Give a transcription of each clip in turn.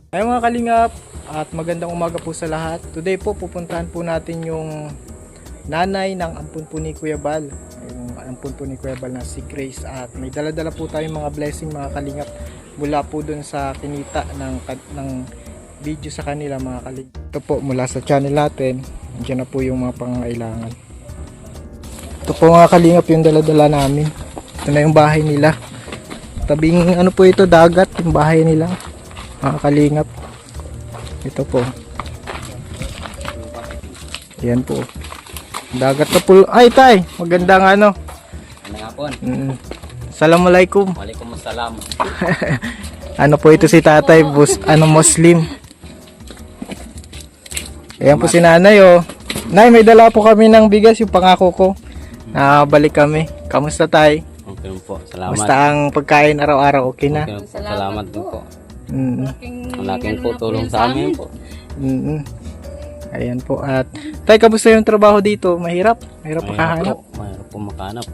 Ay mga kalingap, at magandang umaga po sa lahat. Today po pupuntahan po natin yung nanay ng ampun po ni Kuya Bal. Yung ampun po ni Kuya Bal na si Grace, at may dala-dala po tayong mga blessing mga kalingap mula po dun sa kinita ng video sa kanila mga kalingap. Ito po mula sa channel natin. Diyan na po yung mga pangangailangan. Ito po mga kalingap yung dala-dala namin. Ito na yung bahay nila. Tabing ano po ito, dagat yung bahay nila. Mga kalingap, ito po, yan po, dagat na po. Ay tay, magandang ano. Assalamualaikum. Waalaikumsalam. Ano po ito si tatay, Muslim. Ayan po si nanay, oh. Nay, may dala po kami ng bigas, yung pangako ko na balik kami. Kamusta tay? Okay po, salamat. Kamusta ang pagkain araw-araw, okay na? Okay, salamat din po. Malaking po tulong sa amin po. Ayan po. At tay, kamusta yung trabaho dito? Mahirap? Mahirap makahanap? Mahirap po makahanap.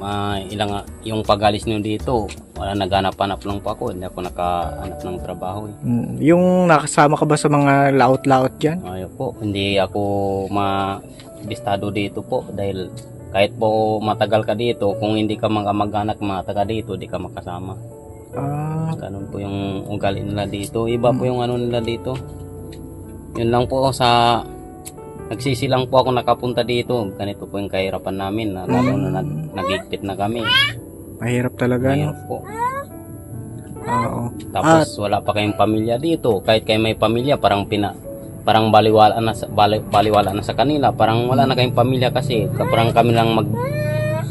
Yung pag-alis nyo dito, wala, naghanap-hanap lang po ako. Hindi ako nakahanap ng trabaho. Yung nakasama ka ba sa mga laot-laot dyan? Ayaw po, hindi ako mabistado dito po. Dahil kahit po matagal ka dito, kung hindi ka mag-anak mga taga dito, di ka makasama. Ganun po yung ugali nila dito. Iba po yung ano nila dito. Yun lang po sa nagsisi lang po ako nakapunta dito. Ganito po yung kahirapan namin. Lalo na nagigpit na kami. Mahirap talaga, Mahirap no? po. Oo. Tapos wala pa kayong pamilya dito. Kahit kayo may pamilya, parang baliwala na sa kanila. Parang wala na kayong pamilya kasi parang kami lang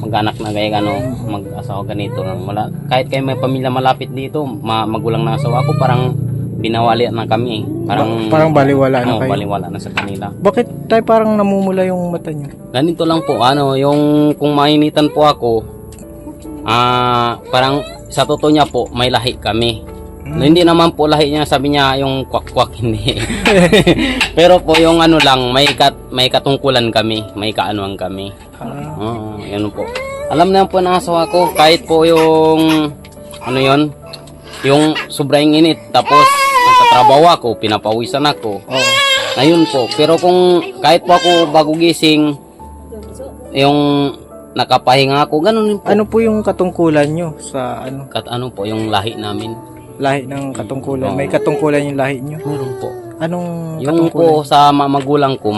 mag-anak na gaya mag-asawa ganito lang. Wala, kahit kayo may pamilya malapit dito, magulang na asawa ko, parang binawali na kami. Parang baliwala na kayo. Baliwala na sa kanila. Bakit tayo parang namumula yung mata nyo? Ganito lang po, yung kung mainitan po ako, parang sa totoo niya po, may lahi kami. No, hindi naman po lahi niya, sabi niya yung kwak-kwak, hindi. Pero po yung ano lang, may katungkulan kami, may kaanuan kami. Yan po. Alam na po ng asawa ko, kahit po yung ano yon, yung sobrang init, tapos nagtatrabaho ako, pinapawisan ako. Ayun po. Pero kung kahit po ako bago gising, yung nakapahinga ako, ganun po. Ano po yung katungkulan nyo sa ano? Ano po yung lahi namin? Lahi ng katungkulan. May katungkulan yung lahi nyo? Meron po. Anong Yung katungkulan? po sa magulang ko,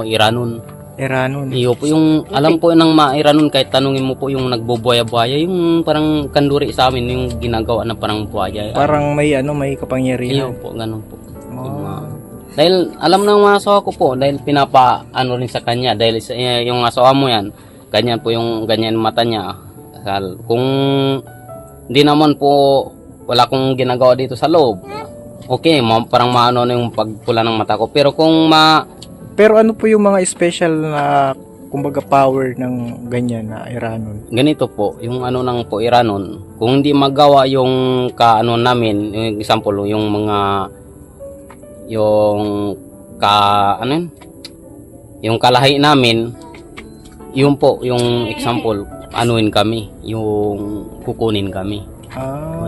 Iranon. Iranon. Iyo po yung alam po ng Iranon, kahit tanungin mo po yung nagbobuaya-buaya, yung parang kanduri sa amin, yung ginagawa na parang buaya. Parang may may kapangyarihan. Iyo po, ganun po. Dahil alam ng mga asawa ko po, dahil pinapa-ano rin sa kanya, dahil yung asawa mo yan, ganyan po yung ganyan mata niya. Kung hindi naman po, wala kong ginagawa dito sa loob, okay, parang maano na yung pagpula ng mata ko. Pero kung Pero ano po yung mga special na kumbaga power ng ganyan na Iranon? ganito po, yung ano nang po Iranon, kung hindi magawa yung kaano namin, yung example, yung mga yung kalahi namin, yun po, yung example, anuin kami, yung kukunin kami.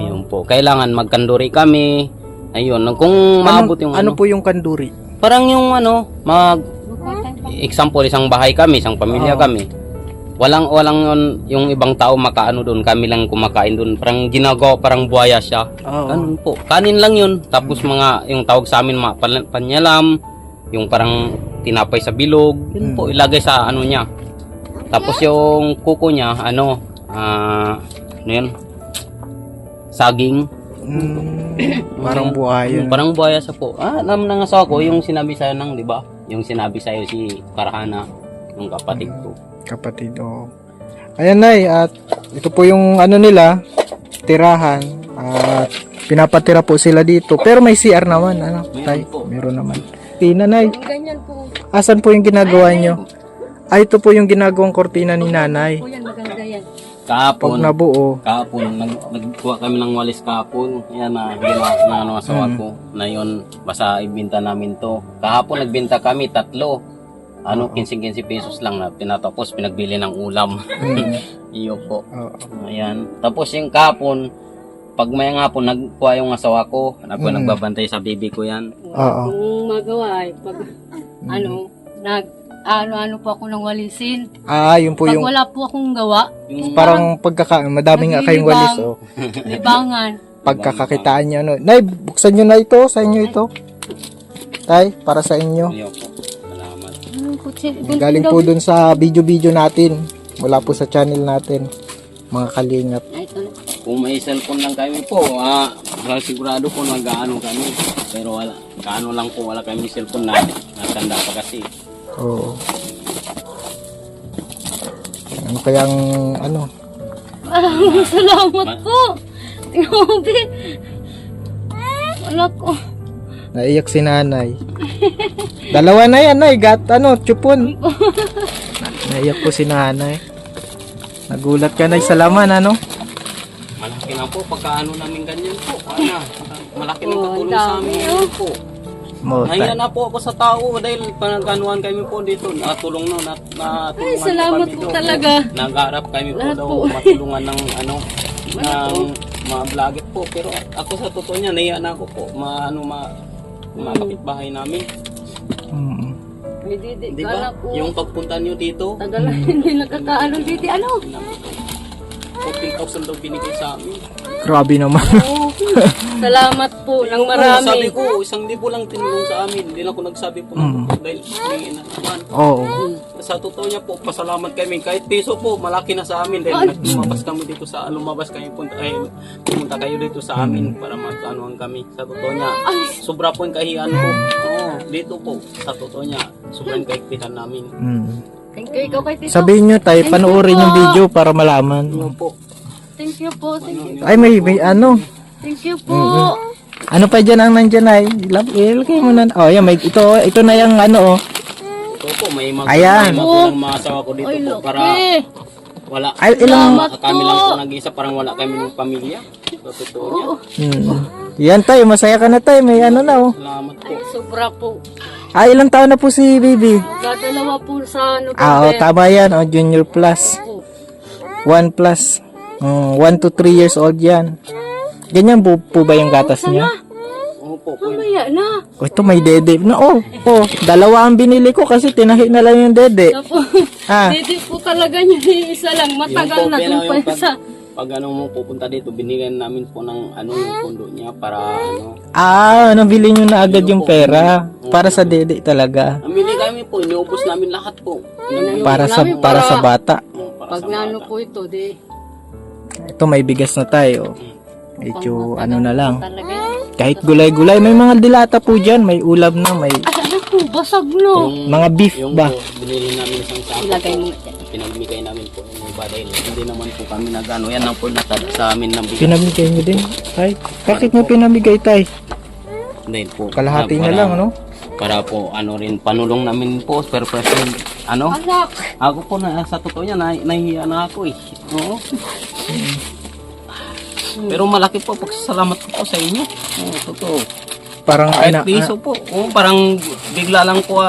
Ayun po, kailangan magkanduri kami. Ayun, kung maabot yung ano po yung kanduri? parang yung example, isang bahay kami, isang pamilya kami. Walang yung ibang tao makaano doon, kami lang kumakain doon. Parang ginagawa, parang buhaya siya. Ganun po. Kanin lang yun. Tapos yung tawag sa amin, panyalam, yung parang tinapay sa bilog. Yun po, ilagay sa ano niya. Tapos yung kuko niya, ano yun? Saging. Parang buhaya. Parang buhaya siya po. Alam ng asawa ko, yung sinabi sa'yo di ba? Yung sinabi sa'yo si Karhana, yung kapatid ko. Kapatid, Ayan nay, at ito po yung ano nila, tirahan. At pinapatira po sila dito. Pero may CR naman, tay? Meron naman. Nanay, Ganyan po. asan po yung ginagawa nyo? Ito po yung ginagawang kortina ni nanay. Po yan, maganda yan. Kahapon, Pag nabuo. nagkuha kami ng walis kahapon. Yan ginawa ng asawa ko. Na yun, basta ibinta namin to. Kahapon nagbenta kami 3. 15 pesos lang na pinatapos, pinagbili ng ulam. Iyo po. Ayan. Tapos yung kahapon, pag may nga po, nagkuha yung asawa ko. Ako Mm. nagbabantay sa baby ko yan. Oo. Kung magawa ay pag ano po ako ng walisin. Yun po Pag yung wala po akong gawa, Yung parang madami nga kayong walis. Oh. libangan. Pagkakakitaan nyo. No. Nay, buksan nyo na ito. Sa inyo ito. Tay, para sa inyo. Ayaw po. Salamat. Galing po dun sa video natin. Mula po sa channel natin. Mga kalingap. Kung may cellphone lang kami po, sigurado po nag-ano kami. Pero wala, kaano lang po, wala kami cellphone na natanda pa kasi. Oo. Ano kayang ano? Salamat po. Grabe. Wala ko. Naiyak si nanay. Dalawa na yan, nay. Chupon. Naiyak po si nanay. Nagulat ka, nay, sa laman, ano? Malaki na po, pagkaano namin ganyan po. Malaki na Oh, patulong sa amin dami, ngayon po. Nahiya Tay. na po ako sa tao dahil panaganuhan kami po dito. Natulong no, natulungan Ay, salamat kami po doon. talaga. Nag-aarap kami po Lahat daw po. matulungan ng ng po. mga vlogger po. Pero ako sa totoo niya, nahiya na ako po. Mga kapitbahay namin. Mm. May didi Di ka na ba? po. Yung pagpunta niyo dito, Tagal na hindi nakakaano didi. Ano? 14,000 daw binigay sa amin. Grabe naman. Oo. Salamat po ng marami. Sabi ko, 1,000 lang tinulong sa amin. Hindi na ako nagsabi po ng totoo dahil hindi na naman. Oo. Sa totoo niya po, pasalamat kami. Kahit piso po, malaki na sa amin. Dahil lumabas kami dito lumabas kami, pumunta kayo dito sa amin para mag-anuhan kami. Sa totoo niya, sobra po yung kahiyan ko. Oo, dito po, sa totoo niya, sobrang kaigpitan namin. Mm. Thank you, ikaw kay Tito. Sabihin nyo, tay, Thank you panoorin po. yung video para malaman. Ano po? Thank you po. Thank you. Ay, may ano. Thank you po. Ano pa dyan ang nandyan, ay? Ilagay mo na. Oh, yan, ito na yung ano, oh. Ito po, may Ayan. mga asawa ko dito Ay, po laki. para wala. Ay, ilang... Salamat Kami lang po. po nag-isa, parang wala kami ng pamilya. Sa totoo niya. Yan, tay, masaya ka na, tay. May ano na, oh. Salamat po. Ay, sobra po. Ilang taon na po si baby? Dadalawa po sa Oo, November. tama yan, oh. Junior plus. Po. 1 plus. 1 to 3 years old yan. Ganyan po ba yung gatas niya? Opo, Mamaya na. Oh, ito may dede na. Oh, dalawa ang binili ko kasi tinahi na lang yung dede. Opo. Ah, Didi po talaga niya isa lang. Matagal na doon pa sa... pag mo pupunta dito, binigyan namin po ng yung pondo niya para nabili nyo na agad yung pera. Para sa dede talaga. Namili kami po, iniubos namin lahat po. Para sa bata. Pag nano po ito, di... Ito may bigas na tayo. Medyo ano na lang. Talaga yun. Kahit gulay-gulay, may mga dilata po dyan. May ulam na, may Ay, ano po, basag no. mga beef Yung ba? po, binili namin isang sako Ilagay po. mo dyan. Pinagbigay namin po yung iba dahil hindi naman po kami nagano. Yan lang po natad sa amin ng bigas. Pinamigay nyo din, tay. Bakit mo pinamigay, tay? Dahil po, Kalahati na para- lang, ano? Para po, rin, panulong namin po, per person, Anak. ako po sa totoo niya, nahihiya na ako eh. Oo. Pero malaki po, pagsasalamat ko po sa inyo. Oo, totoo. Parang, Kahit piso po. Oo, parang bigla lang po,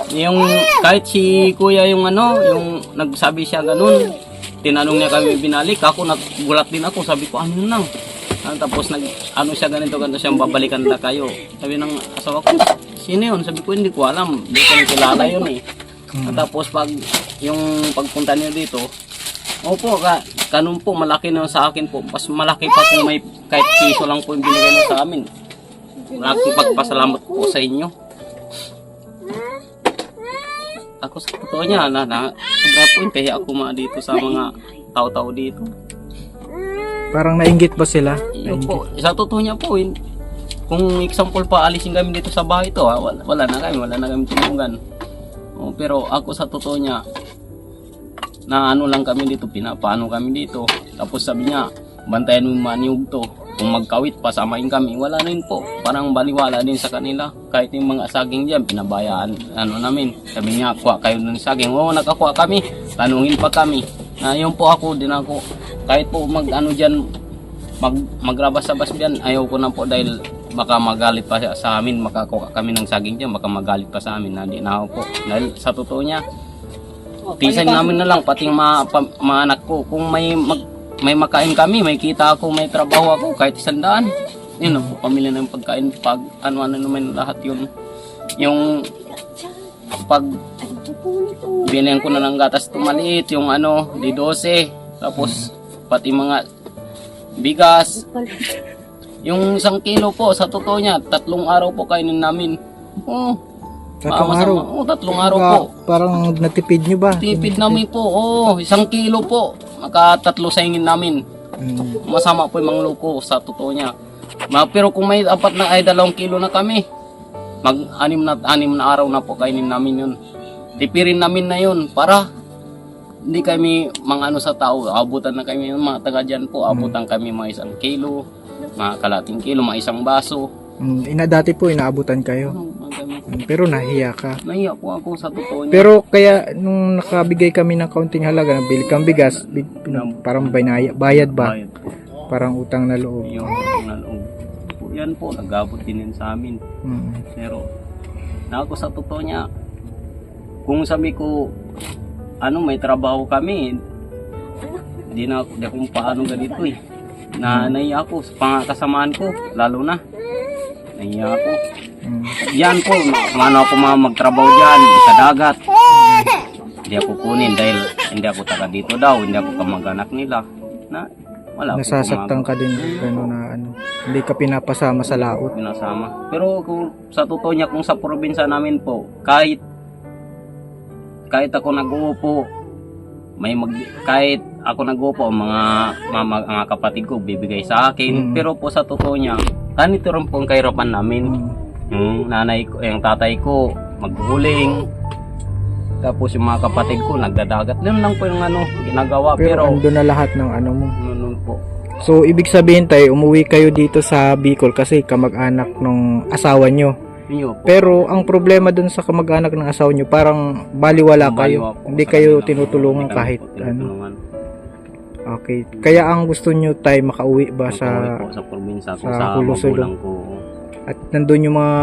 yung kahit si kuya yung yung nagsabi siya ganun, tinanong niya kami binalik, ako nagulat din ako, sabi ko ano nang. Tapos siya ganito siya, babalikan na kayo. Sabi ng asawa ko, sino yun? Sabi ko, hindi ko alam, hindi ko kilala yun eh. Tapos yung pagpunta niyo dito, opo, ganun po, malaki na sa akin po. Mas malaki pa kung may kahit piso lang po yung binigay mo sa amin. Malaking pagpasalamat po sa inyo. Ako sa totoo niya, sobra po yung kaya ako dito sa mga tao-tao dito. parang nainggit ba sila? Yun po, sa totoo niya po, kung example pa alisin kami dito sa bahay to, wala na kami tulungan. Pero ako sa totoo niya, na lang kami dito, pinapaano kami dito. Tapos sabi niya, bantayan mo yung maniog to. Kung magkawit, pasamain kami. Wala rin po. Parang baliwala din sa kanila. Kahit yung mga saging diyan, pinabayaan namin. Sabi niya, kuha kayo ng saging. Oo, nakakuha kami. Tanungin pa kami. Yun po ako, din ako. Kahit po diyan, magrabas-sabas diyan, ayaw ko na po dahil baka magalit pa sa amin. Makakuha kami ng saging diyan, baka magalit pa sa amin. Hindi na ako po. Dahil sa totoo niya, pisan namin na lang, pati yung mga anak ko. Kung may may makain kami, may kita ako, may trabaho ako, kahit 100. Yun, pamilya ng pagkain, pag ano-ano naman lahat yun. Yung pag binigyan ko na ng gatas tumaliit, yung ano, di 12, tapos pati mga bigas. Yung 1 kilo po, sa totoo niya, 3 araw po kainin namin. Oo. 3 araw? Oo, 3 araw po. Parang natipid nyo ba? Tipid namin po, oo, 1 kilo po. Maka 3 saingin namin. Masama po yung mga loko, sa totoo niya. Pero kung may apat na ay 2 kilo na kami, mag-6 na araw na po kainin namin yun. Tipirin namin na yun para hindi kami mga ano sa tao, abutan na kami mga taga dyan po, abutan kami mga 1 kilo, mga kalating kilo, mga 1 baso. Dati po inaabutan kayo. Pero nahiya ka. Nahiya po ako sa totoo niya. Pero kaya nung nakabigay kami ng kaunting halaga, nabili kang bigas, parang bayad ba? Bayad po. Parang utang na loob. Yung na loob. Yan po, nag-abot din yun sa amin. Pero, na ako sa totoo niya, kung sabi ko, ano, may trabaho kami, di akong paano ganito eh. Naiya ako sa pangakasamaan ko, lalo na. Naiya ako. Yan po, mano ako magtrabaho dyan, sa dagat. Hindi ako kunin dahil hindi ako taga dito daw, hindi ako kamag-anak nila. Wala Nasasaktan ka din, gano'n na ano. Hindi ka pinapasama sa laot. Pinasama. Pero kung sa totoo niya, kung sa probinsya namin po, kahit ako nag-uupo, kahit ako nag-uupo, mga kapatid ko bibigay sa akin. Pero po sa totoo niya, ganito rin po ang kahirapan namin. Yung nanay ko, yung tatay ko, maghuling. Tapos yung mga kapatid ko, nagdadagat. Yun lang po yung ano, ginagawa. Pero ando na lahat ng ano mo. Nun po. So, ibig sabihin tayo, umuwi kayo dito sa Bicol kasi kamag-anak ng asawa nyo. Yun po. Pero ang problema dun sa kamag-anak ng asawa nyo, parang baliwala kayo. Po, Hindi sa kayo kanila. tinutulungan Hindi kami kahit po ano. tinutulungan. Okay. Kaya ang gusto nyo tayo makauwi ba Makauwi sa... po sa probinsya ko, sa sa Hulo-Sulo. magulang ko. At nandun yung mga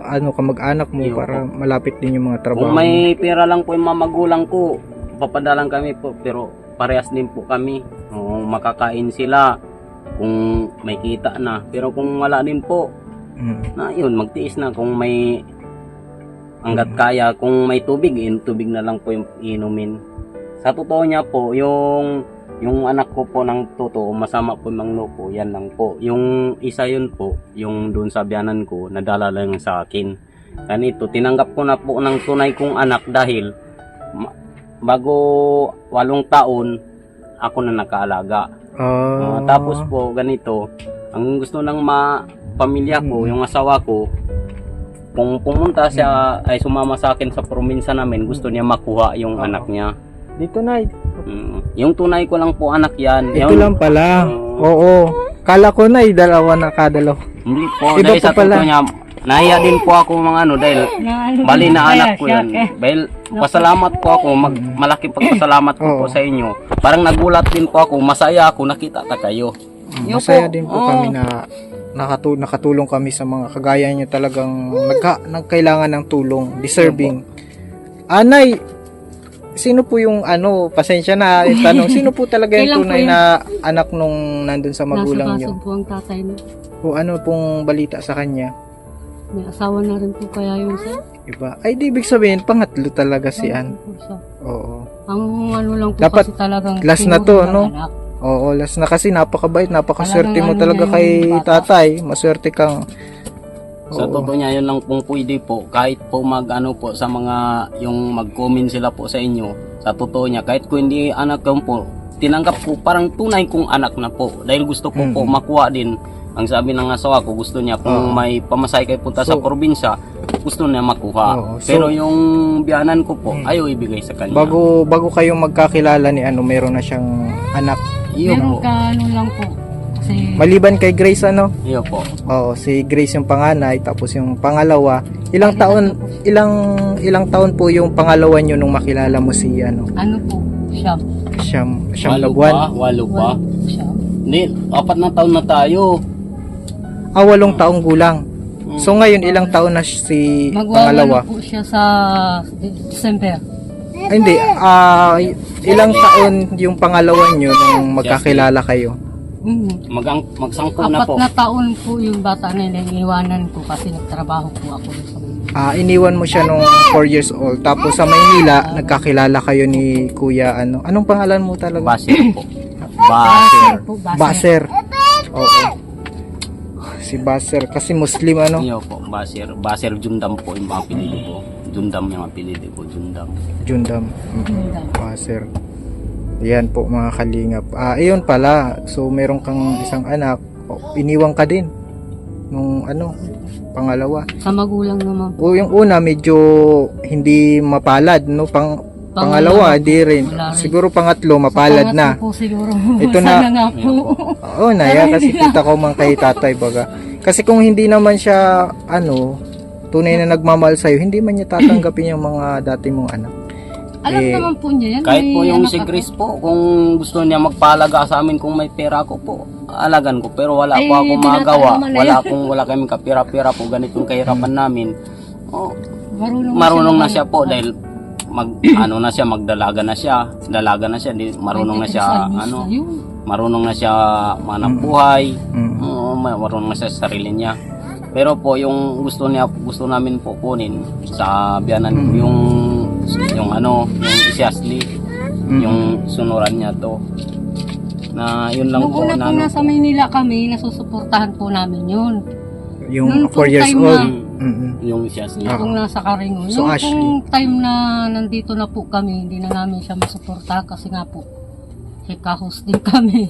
ano kamag-anak mo Iyo para malapit din yung mga trabaho. Kung may pera lang po yung mga magulang ko, papadalang kami po, pero parehas din po kami. Makakain sila kung may kita na. Pero kung wala din po, na yun, magtiis na. Kung may hanggat kaya, kung may tubig, tubig na lang po yung inumin. Sa totoo niya po, yung anak ko po ng totoo, masama po ng loko, yan lang po. Yung isa yun po, yung doon sa biyanan ko, nadala lang sa akin. Ganito, tinanggap ko na po ng tunay kong anak dahil bago 8 taon, ako na nakaalaga. Tapos po, ganito, ang gusto ng pamilya ko, yung asawa ko, kung pumunta siya, ay sumama sa akin sa probinsya namin, gusto niya makuha yung anak niya. Dito na. Yung tunay ko lang po anak yan. Ito lang pala. Oo. Kala ko na dalawa na kadalaw. Hindi po, Iba dahil po sa pala. totoo niya, nahiya din po ako mga ano, dahil bali na anak ko yan. Dahil pasalamat po ako, malaking pagpasalamat ko po sa inyo. Parang nagulat din po ako, masaya ako, nakita ta kayo. Masaya din po kami na nakatulong kami sa mga kagaya niyo talagang nagkailangan ng tulong, deserving. Anay, sino po yung pasensya na itanong, sino po talaga yung Kailan po tunay yun? na anak nung nandun sa magulang niyo? Nasa kaso po ang tatay niya. O ano pong balita sa kanya? May asawa na rin po kaya yung sa... Iba. Ay, di ibig sabihin, pangatlo talaga si Ann. Po siya. Oo. Ang ano lang po Dapat kasi talagang... last na to, sinuhuli ng no? anak. Oo, last na kasi napakabait, napakaswerte mo Talagang talaga ano kay na yung bata. tatay. Maswerte kang... Sa totoo niya, yun lang pong pwede po. Kahit po po sa mga, yung mag-comment sila po sa inyo. Sa totoo niya, kahit ko hindi anak ko po, tinanggap ko parang tunay kong anak na po. Dahil gusto ko po makuha din. Ang sabi ng asawa ko, gusto niya kung may pamasay kayo punta sa probinsya, gusto niya makuha. Pero yung biyanan ko po, ayaw ibigay sa kanya. Bago kayong magkakilala ni meron na siyang anak. Iyo Meron po. ka ano lang po. Kasi... Maliban kay Grace Iyo po. Oo, si Grace yung panganay, tapos yung pangalawa, ilang taon po yung pangalawa niyo nung makilala mo si Ano po? Siyam. Siyam na buwan? Walo pa. Siyam. Hindi, 4 na taon na tayo. 8 taong gulang. So ngayon ilang taon na si Magwawalo pangalawa? po siya sa December. Ay, hindi, ilang taon yung pangalawa nyo nung magkakilala kayo? Magsangko na Apat po. na taon po yung bata na iniwanan ko kasi nagtrabaho po ako sa Manila. Iniwan mo siya nung 4 years old. Tapos sa Maynila, nagkakilala kayo ni Kuya ano. Anong pangalan mo talaga? Baser po. Baser. Po, Baser. Oo. Si Baser kasi Muslim ano. Iyo po, Baser. Baser Jundam po yung mga apelido ko. Jundam yung apelido ko, Jundam. Jundam. Jundam. Baser. Yan po mga kalingap. Ayun pala. So meron kang isang anak. Iniwan ka din nung ano, pangalawa. Sa magulang naman po. O yung una medyo hindi mapalad no, pangalawa di rin. Wala rin. Siguro pangatlo mapalad na. Po siguro. Ito Sana na. nga po. Oo na ya, kasi kita ko man kay tatay baga. Kasi kung hindi naman siya ano, tunay na nagmamahal sa'yo, hindi man niya tatanggapin yung mga dati mong anak. Alam naman po niya yan. Kahit may po yung anak si ako. Chris po, kung gusto niya magpalaga sa amin kung may pera ko po, alagan ko. Pero wala Ay, po ako magawa. tinatama na yun. Wala kaming kapira-pira po. Ganitong kahirapan namin. Oh, Marunong, marunong na siya po dahil ano na siya, magdalaga na siya. Dalaga na siya, marunong na siya, marunong na siya manap buhay. Oo, marunong na siya sa sarili niya. Pero po yung gusto namin po kunin sa biyanan ko, yung ano, yung si Ashley, yung sunuran niya to. Na yun lang Nung po una na po ano nasa po. Maynila kami, nasusuportahan po namin yun. Yung Nung 4 years time old. na- Yung si Ashley. Kung nasa Karingon. So, Yung Ashley. kung time na nandito na po kami, hindi na namin siya masuportahan kasi nga po, hikahos din kami.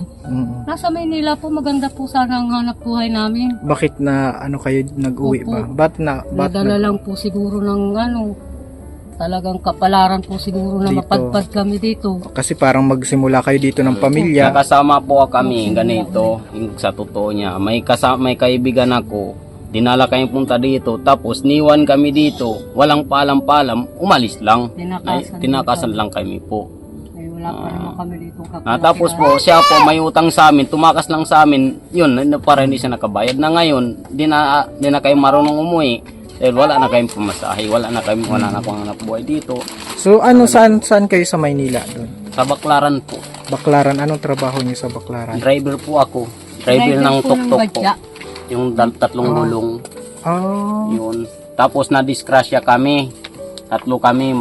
Nasa Maynila po, maganda po sana ang hanap buhay namin. Bakit na ano kayo nag-uwi Opo. ba? Ba't Nadala lang po siguro ng ano, talagang kapalaran po siguro na Dito. mapadpad kami dito. kasi parang magsimula kayo dito ng pamilya. Nakasama po kami ganito, yung sa totoo niya. May kaibigan ako, dinala kami punta dito, tapos niwan kami dito, walang paalam-paalam, umalis lang. Tinakasan lang kami po. Ay, wala pa naman kami dito kapalaran. Tapos po, siya po may utang sa amin, tumakas lang sa amin, yun, para hindi siya nakabayad. Na ngayon, di na kayo marunong umuwi. Dahil wala na kayong pumasahe, wala na akong anak buhay dito. So ano, saan kayo sa Maynila doon? Sa Baklaran po, Baklaran, anong trabaho niyo sa Baklaran? driver po ako. Driver ng tuk-tuk po. badya. Yung tatlong gulong. Yun. Tapos na-disgrasya kami. Tatlo kami,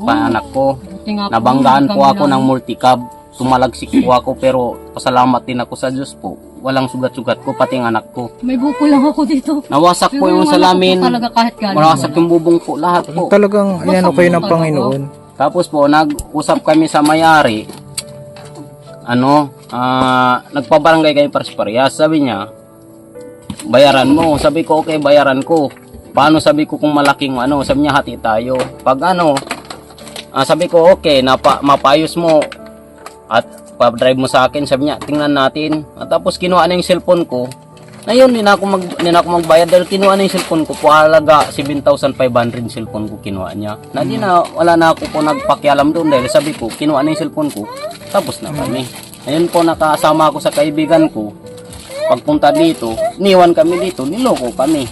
paanak ko. Buti nga po, Nabanggaan po kami ako ng multicab. Sumalagsik po ako pero pasalamat din ako sa Diyos po. Walang sugat-sugat ko, pati ang anak ko. May buko lang ako dito. Nawasak po yung anak ko salamin. po talaga kahit galing. Nawasak yung bubong po, lahat po. Talagang inano kayo ng Panginoon. Tapos po, nag-usap kami sa may-ari. Nagpabarangay kami parehas. Sabi niya, bayaran mo. Sabi ko, okay, bayaran ko. Paano, sabi ko, kung malaking sabi niya, hati tayo. Pag sabi ko, okay, mapayos mo at pa-drive mo sa akin. Sabi niya, tingnan natin. At tapos kinuha na yung cellphone ko. Ngayon, hindi na ako magbayad dahil kinuha na yung cellphone ko. Halaga 7,500 cellphone ko kinuha niya. Wala na ako po nagpakialam doon dahil sabi ko, kinuha na yung cellphone ko. Tapos na kami. Ngayon po, nakasama ako sa kaibigan ko. Pagpunta dito, niwan kami dito, niloko kami.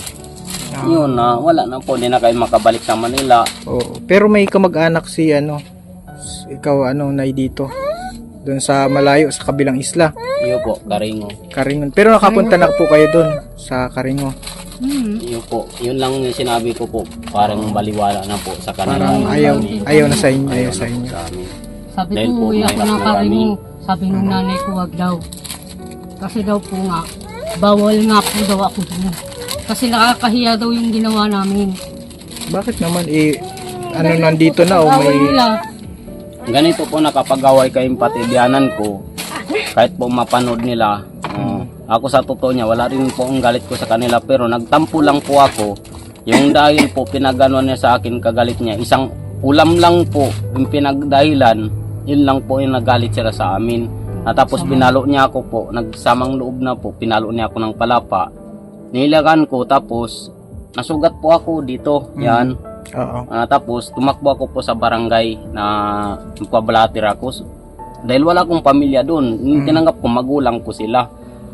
Yun na, wala na po, hindi na kayo makabalik sa Manila. Oo. Pero may kamag-anak si ikaw nay dito. Doon sa malayo, sa kabilang isla. Iyo po, Karingo. Karingon. Pero nakapunta na po kayo doon sa Karingo. Iyo po, yun lang yung sinabi ko po. Parang baliwala na po sa kanila. Parang ayaw na sa inyo. Ayaw sa inyo. amin. Sabi Dahil ko, po, uwi ako mahirap ng na Karingo. Sabi ng nanay ko, wag daw. Kasi daw po nga, bawal nga po daw ako doon. Kasi nakakahiya daw yung ginawa namin. Bakit naman nandito na o Bawal may nila. Ganito po, nakapag-away kayong patibianan ko. Kahit po mapanood nila. Ako sa totoo niya, wala rin po ang galit ko sa kanila. Pero nagtampo lang po ako. Yung dahil po, pinagano niya sa akin, kagalit niya. Isang ulam lang po, yung pinagdahilan, yun lang po yung nagalit sila sa amin. At tapos binalo niya ako po, nagsamang loob na po, pinalo niya ako ng palapa. Nilagan ko, tapos nasugat po ako dito. Yan. Oo. Tapos tumakbo ako po sa barangay na magpabalatir ako. Dahil wala akong pamilya doon. Tinanggap ko, magulang ko sila.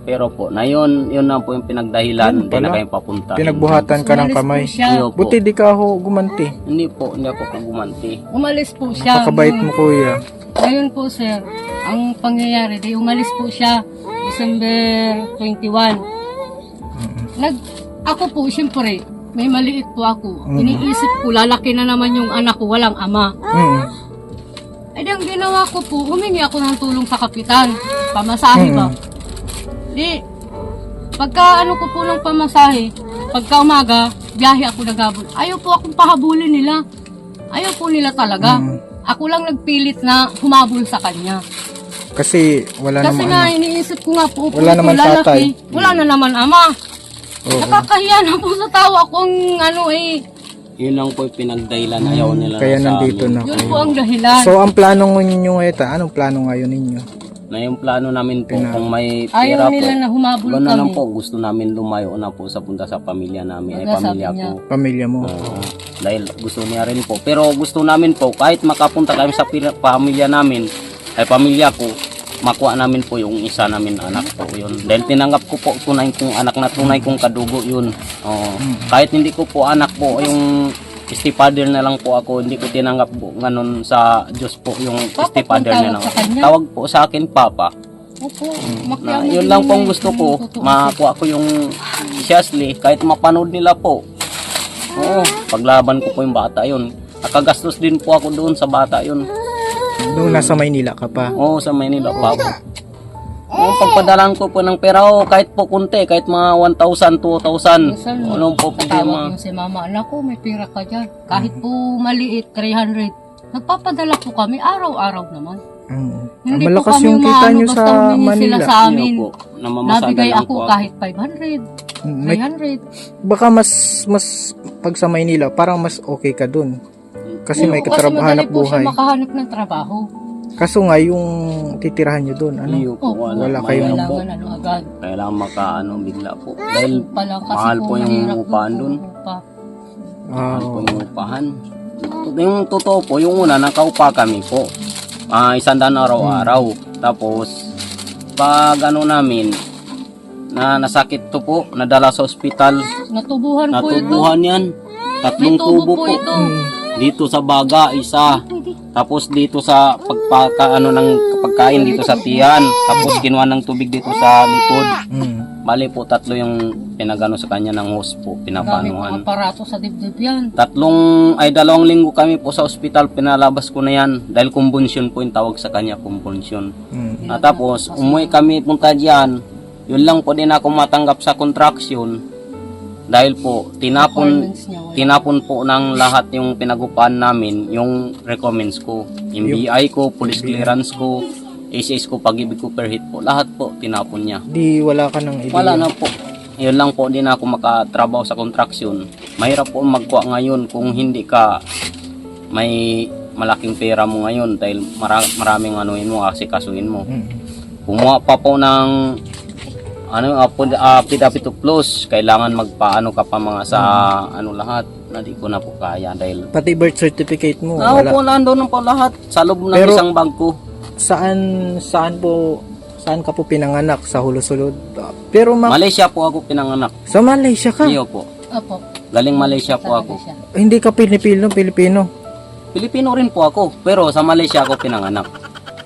Pero po, na yun na po yung pinagdahilan, Yun hindi na pala. kayo papunta. Pinagbuhatan ka ng Umalis po kamay. siya. Iyo po. Buti di ka ho gumanti. Hindi ako gumanti. Umalis po siya. Napakabait mo, kuya. Ngayon po, sir, ang pangyayari, di umalis po siya December 21. Ako po, siyempre, may maliit po ako. Iniisip ko, lalaki na naman yung anak ko, walang ama. Eh di ang ginawa ko po, humingi ako ng tulong sa kapitan. Pamasahe ba? Di, pagka ano ko po ng pamasahe, pagka umaga, biyahe ako naghabol. Ayaw po akong pahabulin nila. Ayaw po nila talaga. Ako lang nagpilit na humabol sa kanya. Kasi wala Kasi naman nga, ano. iniisip ko nga po, Wala kung naman ito lalaki, tatay. wala na naman ama. Oo. Nakakahiya na po sa tawa kung ano eh. Yun lang po yung pinagdahilan, ayaw nila Kaya na sa nandito amin. na Yun kayo. po ang dahilan. So, ang plano ninyo ngayon, anong plano ngayon ninyo? Na yung plano namin po, kung may Ayaw pera nila po, na humabol gano'n lang kami. po, gusto namin lumayo na po sa punta sa pamilya namin, ay Baga, sabi pamilya niya. ko. Pamilya mo? Dahil gusto niya rin po. Pero gusto namin po, kahit makapunta kami sa pamilya namin, ay pamilya ko, makuha namin po yung isa namin anak po yun. Dahil tinanggap ko po tunay kong anak na tunay kong kadugo yun. Oo. Kahit hindi ko po anak po, yung stepfather na lang po ako, hindi ko tinanggap po ganun sa Diyos po yung Papa stepfather pong na lang. tawag sa kanya? Tawag po sa akin, Papa. Opo, Na, makialam yun din lang yun pong eh. gusto ko, Totoo. makuha ko yung Shasley, kahit mapanood nila po. Oo, paglaban ko po yung bata yun. Nakagastos din po ako doon sa bata yun. Nung nasa Maynila ka pa. Oo, sa Maynila pa po. Oo, pagpadalan ko po ng pera, kahit po kunti, kahit mga 1,000, 2,000. Minsan, Anong po tatawag problema? yung si mama, anak ko, may pira ka dyan. Kahit po maliit, 300. Nagpapadala po kami, araw-araw naman. Hindi po Malakas kami yung kita umaano, nyo basta sa humingi sila Manila. sa amin. Yun po, namamasagan Nabigay lang ako po kahit 500, May, 300. baka mas pag sa Maynila, parang mas okay ka dun. Kasi may Kasi katrabahan madali at po siya buhay. makahanap ng trabaho. Kaso nga yung titirahan nyo dun, ano? Iyo po, Opo, wala kayong- po. kailangan ano agad. Kailangan makaano bigla po. Dahil Pala kasi mahal po yung mahirap upahan dun. upa. Ah, mahal po yung upahan. Yung totoo po, yung una, nakaupa kami po. 100 araw-araw. Tapos, pag ano namin, na nasakit to po, nadala sa ospital, Natubuhan po ito. natubuhan yan. May Tatlong tubo tubo po po. ito. Dito sa baga, isa. Tapos dito sa pagpakaano ng pagkain dito sa tiyan. Tapos kinuha ng tubig dito sa likod. Bali po, tatlo yung pinagano sa kanya ng host po, Dami pong pinapanuhan. aparato sa dibdib yan. 2 linggo kami po sa ospital, pinalabas ko na yan. Dahil kumbonsyon po yung tawag sa kanya, kumbonsyon. Tapos, umuwi kami punta dyan. Yun lang po din ako matanggap sa contraction. Dahil po, Requirements niya, wala. tinapon po ng lahat yung pinagupahan namin, yung recommends ko. Yung BI ko, police clearance ko, SS ko, pag-ibig ko per hit po. Lahat po, tinapon niya. Di wala ka ng ideya. Wala na po. Yun lang po, di na ako makatrabaho sa contraction. Mahirap po magkuha ngayon kung hindi ka may malaking pera mo ngayon dahil maraming anuin mo, kasi kasuin mo. Kumuha pa po ng PW Plus, kailangan magpaano ka pa mga sa ano lahat, na di ko na po kaya dahil Pati birth certificate mo, ako wala. po nandun po lahat sa loob ng Pero- isang bag ko. Saan ka po pinanganak? Sa Hulusulod? Pero Malaysia po ako pinanganak. sa Malaysia ka? Iyo po. Opo. Galing Malaysia po ako. Siya. Hindi ka Pilipino? Pilipino rin po ako, pero sa Malaysia ako pinanganak.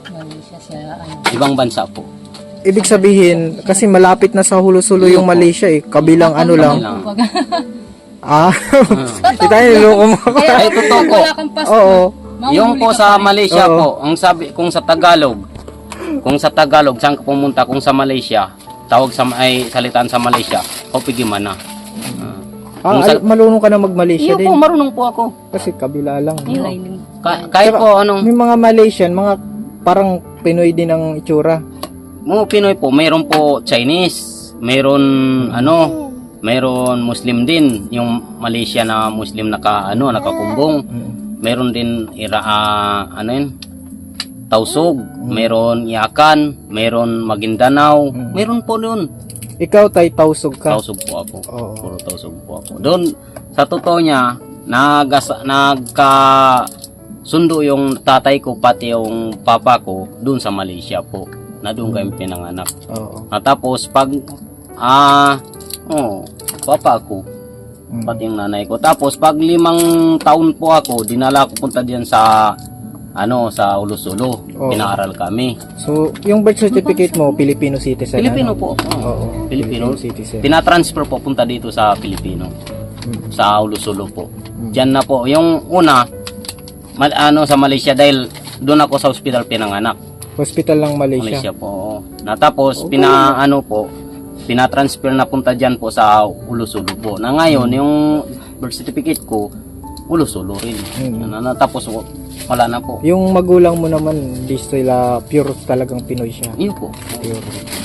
Malaysia siya. Ibang bansa po. Ibig sabihin, kasi malapit na sa Hulusulo yung Malaysia eh. Kabilang ano lang. Ah, di tayo niloko mo. Ay, totoo po. Wala kang passport. Oo. Yung po sa Malaysia Oo. po, ang sabi kung sa Tagalog, saan ka pumunta kung sa Malaysia, tawag sa ay salitaan sa Malaysia, Opigimana. Kung sa, Marunong ka na mag-Malaysia iyo din. po, marunong po ako. Kasi kabila lang. Kahit po anong, May mga Malaysian, mga parang Pinoy din ang itsura. mga Pinoy po, mayroon po Chinese, mayroon mayroon Muslim din, yung Malaysia na Muslim nakakumbong. Mayroon din Tausug, mayroon Yakan, mayroon Maguindanao, mayroon po doon. Ikaw tay Tausug ka. Tausug po ako. Oo. Puro Tausug po ako. Doon, sa totoo niya, sundo yung tatay ko pati yung papa ko doon sa Malaysia po. na doon kami pinanganak. Oo. Tapos pag papa ko, pati yung nanay ko. Tapos pag 5 taon po ako, dinala ko punta diyan sa sa Ulo-Sulo. Oo. Pinaaral kami. So, yung birth certificate mo, Filipino citizen? Filipino ano? po. Oo. Filipino. citizen. Pinatransfer po punta dito sa Filipino. Sa Ulo-Sulo po. Mm. Diyan na po. Yung una, sa Malaysia dahil doon ako sa ospital pinanganak. Hospital ng Malaysia. Malaysia po. Oo. Natapos pinatransfer na punta diyan po sa Ulo-Sulo po. Na ngayon yung birth certificate ko Ulo-Sulo rin. Natapos wala na po. Yung magulang mo naman, di sila pure talagang Pinoy siya. Yun po. Pure.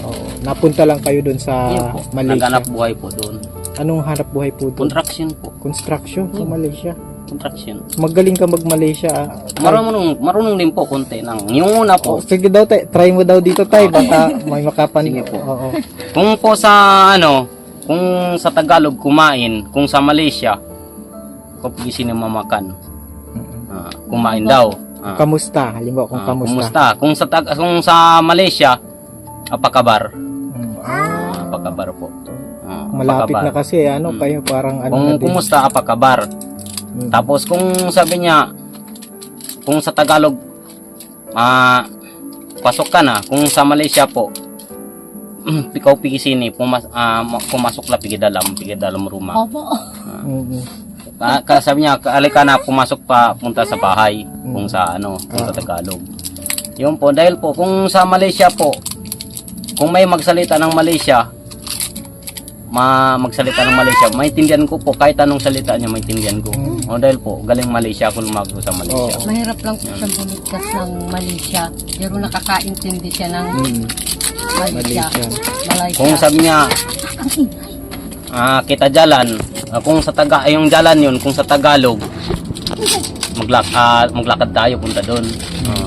Oo. Napunta lang kayo doon sa Yun po. Malaysia. Naghanap buhay po doon. Anong hanap buhay po doon? Contraction po. Construction sa Malaysia. Contraction. Magaling ka mag-Malaysia. Marunong din po konti lang. Yung una po. Sige daw, try mo daw dito tayo. Baka may makapan. Sige po. Oo. Kung po sa kung sa Tagalog kumain, kung sa Malaysia kapag sinamamakan. Kumain daw. Kamusta? Halimbawa kung kamusta. Kumusta? Kung sa Malaysia, apakabar. Ah, Apakabar po. malapit apakabar. na kasi kayo parang Kung na din. kumusta, apakabar. Tapos kung sabi niya, kung sa Tagalog, pasok ka na. Kung sa Malaysia po, pikaw pigisini, pumasok la pigidalam rumah. Opo. Sabi niya, alika na, pumasok pa, punta sa bahay. Kung sa kung sa Tagalog. Yun po, dahil po, kung sa Malaysia po, kung may magsalita ng Malaysia, maintindihan ko po, kahit anong salita niya, maintindihan ko. Dahil po, galing Malaysia, ako lumago sa Malaysia. Mahirap lang po siyang bumigkas ng Malaysia. Pero nakakaintindi siya ng Malaysia. Kung sabi niya, kita jalan, kung sa yung jalan yun, kung sa Tagalog, maglakad tayo punta doon.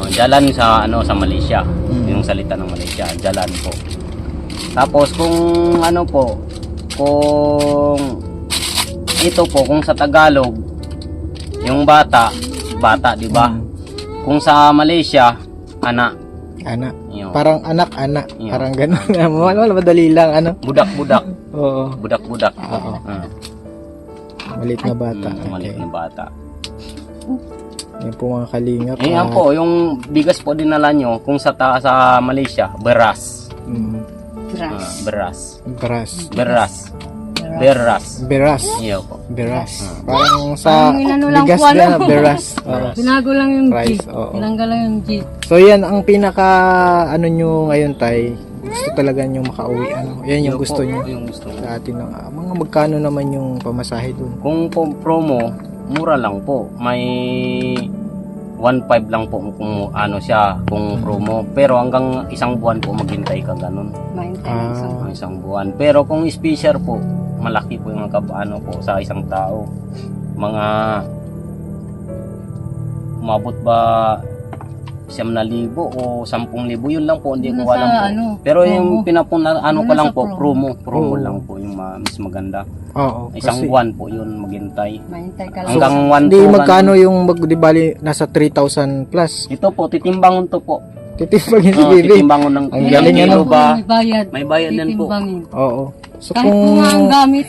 Jalan sa sa Malaysia, yung salita ng Malaysia, jalan po. Tapos kung kung ito po, kung sa Tagalog, yung bata, di ba? Kung sa Malaysia, anak. Yun. Parang anak. Yun. Parang gano'n. Wala, madali lang. Budak-budak. Oo. Budak-budak. Oo. Maliit na bata. Maliit na bata. Yan po mga kalingap. Yan po, yung bigas po dinala nyo, kung sa Malaysia, beras. Beras. Beras. Iyo po. Beras. Parang sa lang bigas po, na, beras. Binago lang yung G. Rice, oo. Tinanggal lang yung G. So yan ang pinaka nyo ngayon tay. Gusto talaga nyo makauwi. Yan yung gusto nyo. Yung gusto ko. Sa atin mga magkano naman yung pamasahe dun? Kung po promo, mura lang po. May 1.5 lang po kung siya, kung promo. Pero hanggang 1 buwan po maghintay ka ganun. Mahintay lang sa Isang buwan. Pero kung special po, malaki po yung po sa isang tao. Mga umabot ba 9,000 o 10,000, yun lang po, hindi ko Nasa alam po. Pero yung pinapuna ko lang Nasa po, promo Oo. lang po yung mas maganda. Oo. Isang buwan po yun maghintay. Mahintay ka lang. Hanggang 1 Hindi magkano yung di bali nasa 3,000 plus. Ito po, titimbangon to po. Titimbangin si baby. Titimbangon ng Ang galing kilo ba? May bayad. May bayad din po. Titimbangin. Oo. So Kahit po nga ang gamit.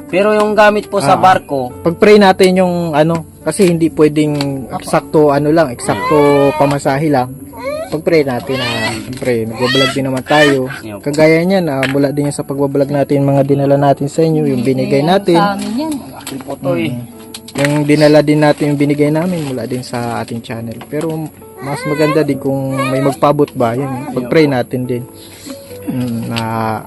Pero yung gamit po sa barko, pag-pray natin yung kasi hindi pwedeng eksakto eksakto pamasahe lang. Pag-pray natin siyempre nagbablog din naman tayo. Yep. Kagaya niyan, mula din yan sa pagbablog natin, mga dinala natin sa inyo, yung binigay natin. Sa amin yan. akin po to Yung dinala din natin, yung binigay namin mula din sa ating channel. Pero mas maganda din kung may magpabot ba, yun. Pag-pray natin din. Na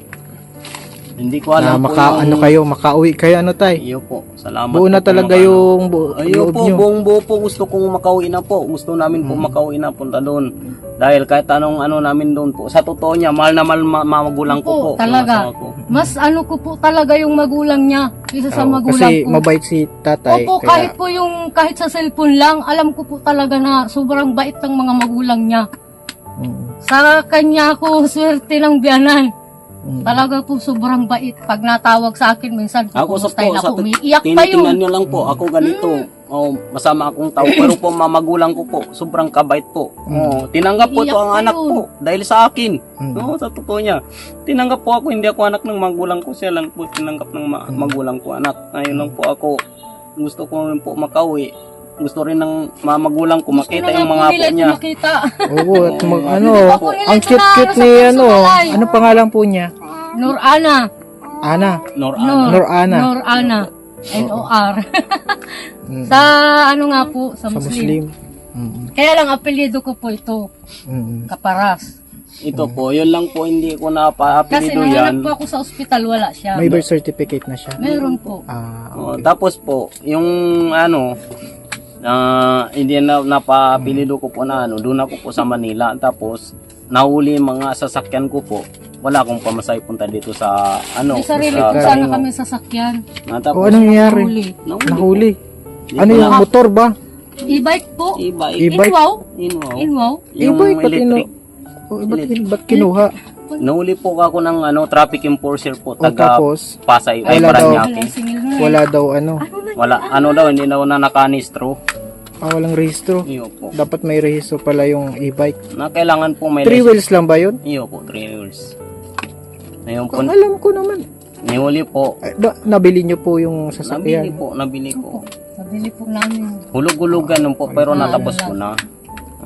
Hindi ko alam makauwi kayo tay. Iyo po. Salamat. Buo na talaga yung Ayo loob po, nyo. buong buo po gusto kong makauwi na po. Gusto namin po makauwi na punta doon. Dahil kahit anong namin doon po. Sa totoo niya, mahal na mahal magulang ko po. Talaga. Yung asawa ko. Mas ko po talaga yung magulang niya kaysa sa magulang Kasi ko. mabait si tatay. Opo, kahit sa cellphone lang, alam ko po talaga na sobrang bait ng mga magulang niya. Sa kanya ako swerte ng biyanan. Talaga po sobrang bait. Pag natawag sa akin minsan, Ako sa kumustahin po, ako, umiiyak pa yun. tinitingnan nyo lang po, ako ganito. masama akong tao. Pero po, magulang ko po, sobrang kabait po. Tinanggap po ito ang Iyak anak pa yun. po dahil sa akin. Mm. Sa totoo niya. Tinanggap po ako, hindi ako anak ng magulang ko. Siya lang po tinanggap ng magulang ko anak. Ngayon lang po ako, gusto ko rin po makauwi. Gusto rin ng mga magulang ko makita yung mga apo niya. Makita. Oo, at ano, Ako nila ang ito cute-cute na ni sa ano. Pagsubalay. Ano pangalan po niya? Nur Ana. Ana. Nor Ana. Nur Ana. N-O-R. Mm. Sa ano nga po, sa Sa Muslim. Muslim. Mm. Kaya lang apelyido ko po ito, Mm. Kaparas. Ito po, yun lang po, hindi ko Kasi napaapelido nanganak yan. po ako sa ospital, wala siya. May birth certificate na siya. Meron po. Ah, Tapos po, yung ano, hindi na napaapelido ko po na ano, doon ako po sa Manila. Tapos, nahuli yung mga sasakyan ko po. Wala akong pamasahe punta dito sa ano. May sarili sa po sana Taringo. kami sasakyan. o Tapos, anong nangyari? Huli. Nahuli. Hindi Ano ko yung na- motor ba? E-bike po. E-bike. E-bike? Inwaw. Inwaw. Inwaw. Yung E-bike, ba't electric. ba't kinuha? Nahuli po ako ng ano, traffic enforcer po. O Taga tapos, Pasay. Ay, wala daw. Paranaque. Walang singil na. wala daw ano. Wala. Ano daw, hindi daw na nakanistro. Walang rehistro. Iyo po. Dapat may rehistro pala yung e-bike. Na kailangan po may 3 wheels lang ba yun? Iyo po, 3 wheels. Ngayon po, Kung alam ko naman. nihuli po. Ay, nabili nyo po yung Nabili sasakyan. po, nabili ko. Nabili po namin. Hulog-hulugan nun po, pero natapos ko na.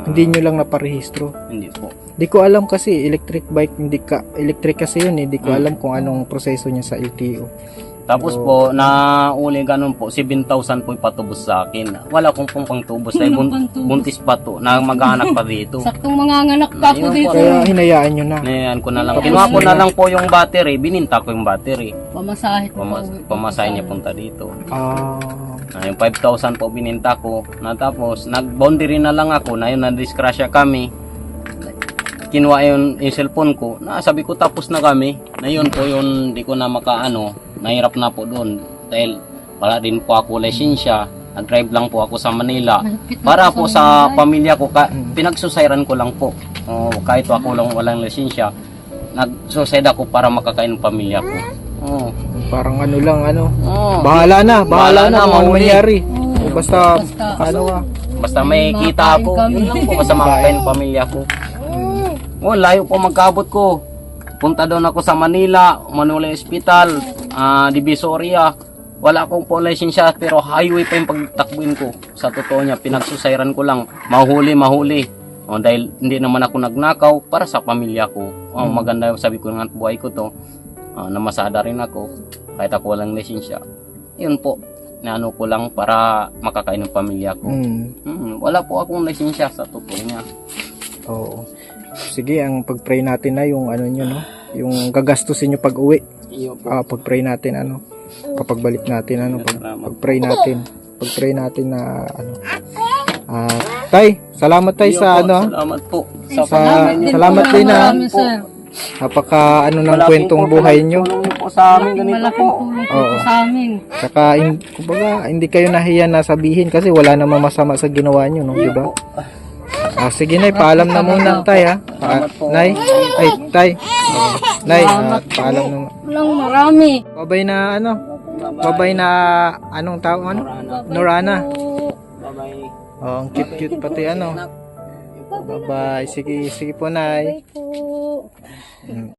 Hindi nyo lang naparehistro. Hindi po. Di ko alam kasi electric bike, electric kasi yun eh. Di ko alam kung anong proseso niya sa LTO. Tapos po, nauli ganun po, 7,000 po ipatubos sa akin. Wala kong pong pangtubos dahil Walang pantubos. buntis pa to, na mag-aanak pa dito. Saktong mga nganak pa ako Ayun po. dito. Kaya hinayaan nyo na. Ngayon ko na lang. Kinuha ko na lang po yung battery, bininta ko yung battery. Pamasahe ko po. Pamasahin niya punta dito. Ah, Yung 5,000 po bininta ko. Natapos, nag-boundary na lang ako. Na yun, na-disgrasya kami. Kinuha yung cellphone ko. Sabi ko, tapos na kami. Na yun po yun, di ko na makaano. Nahirap na po doon. Dahil wala din po ako lisensya. Nag-drive lang po ako sa Manila. Mahigpit na Para po po sa sa Manila. pamilya ko, pinagsusayran ko lang po. Kahit ako lang walang lisensya. Nagsusayad ako para makakain ng pamilya ko. parang ano lang, ano. Oh. Bahala na Bahala na, kung ano mahuli. mangyari. Oo. Basta, Basta, ano ka. Basta may Makakain kita ako, kami. yun lang po. Basta makakain ng pamilya ko. Layo po magkabot ko. Punta doon ako sa Manila, Manula Hospital, Divisoria. Wala akong po lisensya, pero highway pa yung pagtakbuin ko. Sa totoo niya, pinagsusayran ko lang. Mahuli. Dahil hindi naman ako nagnakaw para sa pamilya ko. Maganda yung sabi ko nga buhay ko to. Namasada rin ako, kahit ako walang lisensya. Yun po, naano ko lang para makakain ng pamilya ko. Wala po akong lisensya sa totoo niya. Oo. Sige, ang pag-pray natin na yung ano nyo, no? Yung gagastusin nyo pag-uwi. Iyo po. Pag-pray natin, ano? Kapag balik natin, ano? Salamat. Pag-pray natin. Pag-pray natin na, ano? Tay, salamat tay Iyo sa, po, ano? Salamat po. Salamat din, ha? Marami, sir. Napaka, ano ng Malaking kwentong po buhay tulong nyo. po sa amin ganito Malaking po. tulong po Oo. sa amin. Saka, kumbaga, hindi kayo nahiya na sabihin kasi wala namang masama sa ginawa nyo, no? Diba? Sige, Nay, paalam na muna, tay, ha? Salamat po. Nay, ay, tay. Nay, paalam na. Walang marami. Babay na, ano? Babay na, anong tao, ano? Norana. Bye-bye. Oh, ang cute-cute pati, ano? Bye-bye. Sige po, Nay. Bye po.